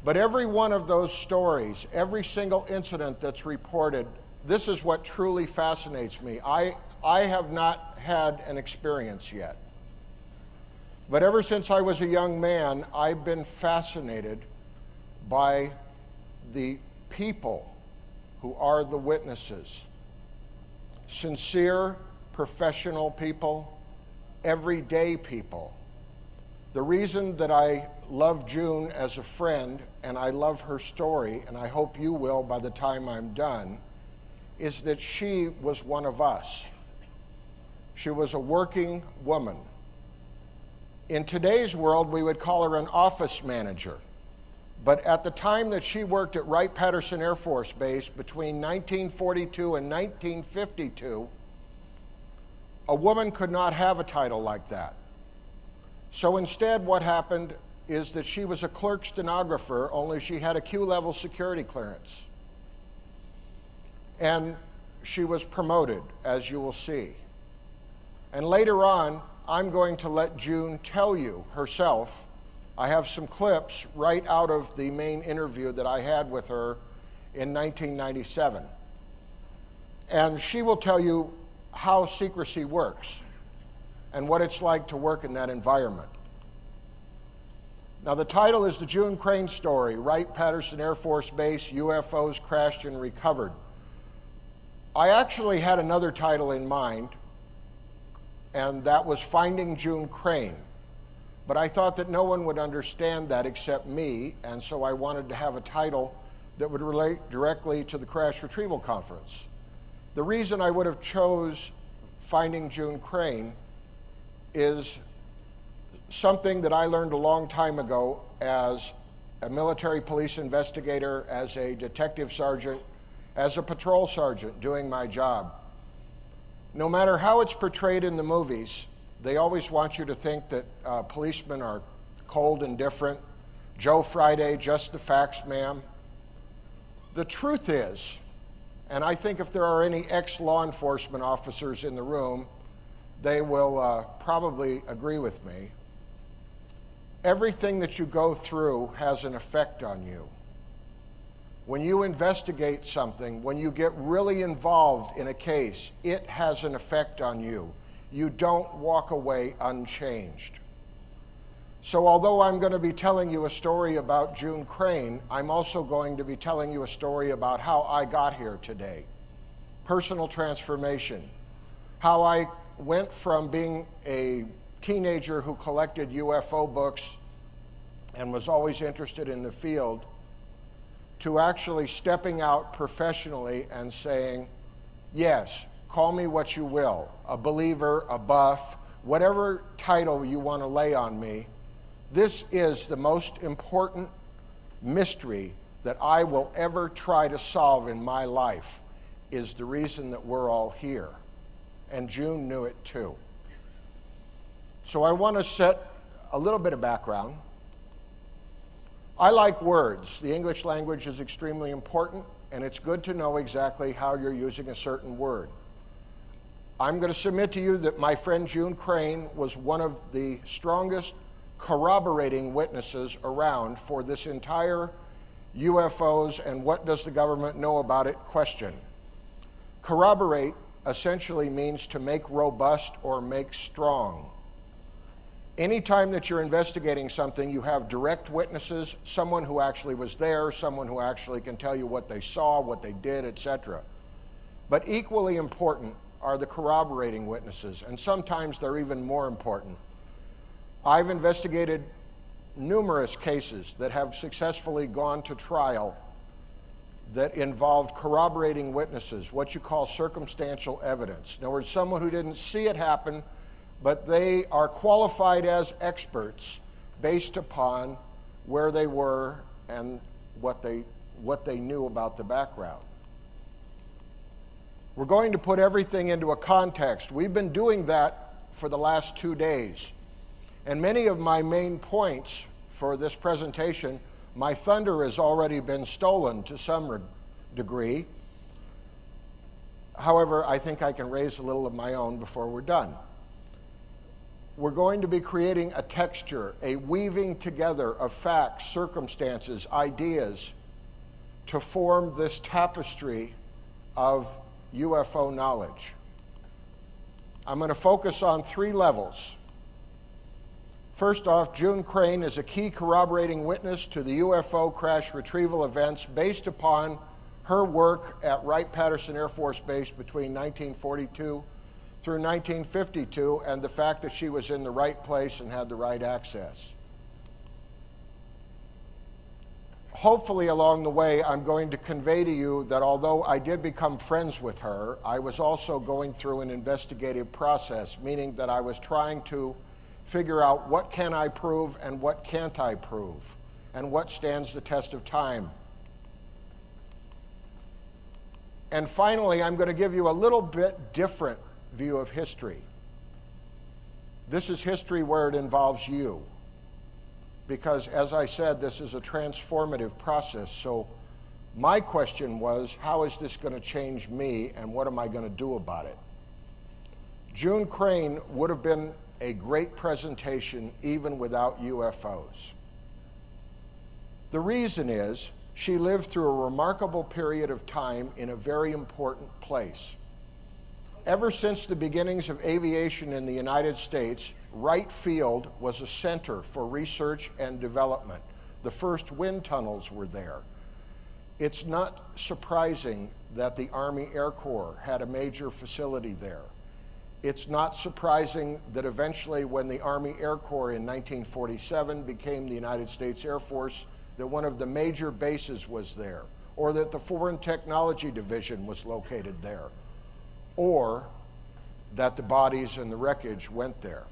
But every one of those stories, every single incident that's reported, this is what truly fascinates me. I have not had an experience yet. But ever since I was a young man, I've been fascinated by the people who are the witnesses. Sincere, professional people, everyday people. The reason that I love June as a friend, and I love her story, and I hope you will by the time I'm done, is that she was one of us. She was a working woman. In today's world, we would call her an office manager. But at the time that she worked at Wright Patterson Air Force Base between 1942 and 1952, a woman could not have a title like that. So instead, what happened is that she was a clerk stenographer, only she had a Q-level security clearance. And she was promoted, as you will see. And later on, I'm going to let June tell you herself. I have some clips right out of the main interview that I had with her in 1997. And she will tell you how secrecy works and what it's like to work in that environment. Now, the title is The June Crain Story, Wright Patterson Air Force Base, UFOs Crashed and Recovered. I actually had another title in mind, and that was Finding June Crain. But I thought that no one would understand that except me, and so I wanted to have a title that would relate directly to the Crash Retrieval Conference. The reason I would have chose Finding June Crain is something that I learned a long time ago as a military police investigator, as a detective sergeant, as a patrol sergeant doing my job. No matter how it's portrayed in the movies, they always want you to think that policemen are cold and different. Joe Friday, just the facts, ma'am. The truth is, and I think if there are any ex-law enforcement officers in the room, they will probably agree with me. Everything that you go through has an effect on you. When you investigate something, when you get really involved in a case, it has an effect on you. You don't walk away unchanged. So although I'm going to be telling you a story about June Crain, I'm also going to be telling you a story about how I got here today. Personal transformation. How I went from being a teenager who collected UFO books and was always interested in the field to actually stepping out professionally and saying, yes, call me what you will, a believer, a buff, whatever title you want to lay on me. This is the most important mystery that I will ever try to solve in my life, is the reason that we're all here. And June knew it too. So I want to set a little bit of background. I like words. The English language is extremely important, and it's good to know exactly how you're using a certain word. I'm going to submit to you that my friend June Crain was one of the strongest corroborating witnesses around for this entire UFOs and what does the government know about it question. Corroborate essentially means to make robust or make strong. Anytime that you're investigating something, you have direct witnesses, someone who actually was there, someone who actually can tell you what they saw, what they did, etc. But equally important are the corroborating witnesses, and sometimes they're even more important. I've investigated numerous cases that have successfully gone to trial that involved corroborating witnesses, what you call circumstantial evidence. In other words, someone who didn't see it happen, but they are qualified as experts based upon where they were and what they knew about the background. We're going to put everything into a context. We've been doing that for the last 2 days. And many of my main points for this presentation, my thunder has already been stolen to some degree. However, I think I can raise a little of my own before we're done. We're going to be creating a texture, a weaving together of facts, circumstances, ideas to form this tapestry of UFO knowledge. I'm going to focus on 3 levels. First off, June Crain is a key corroborating witness to the UFO crash retrieval events based upon her work at Wright Patterson Air Force Base between 1942 through 1952, and the fact that she was in the right place and had the right access. Hopefully along the way, I'm going to convey to you that although I did become friends with her, I was also going through an investigative process, meaning that I was trying to figure out what can I prove and what can't I prove, and what stands the test of time. And finally, I'm going to give you a little bit different view of history. This is history where it involves you, because as I said, this is a transformative process. So my question was, how is this going to change me and what am I going to do about it? June Crain would have been a great presentation even without UFOs. The reason is she lived through a remarkable period of time in a very important place. Ever since the beginnings of aviation in the United States, Wright Field was a center for research and development. The first wind tunnels were there. It's not surprising that the Army Air Corps had a major facility there. It's not surprising that eventually when the Army Air Corps in 1947 became the United States Air Force, that one of the major bases was there, or that the Foreign Technology Division was located there, or that the bodies and the wreckage went there.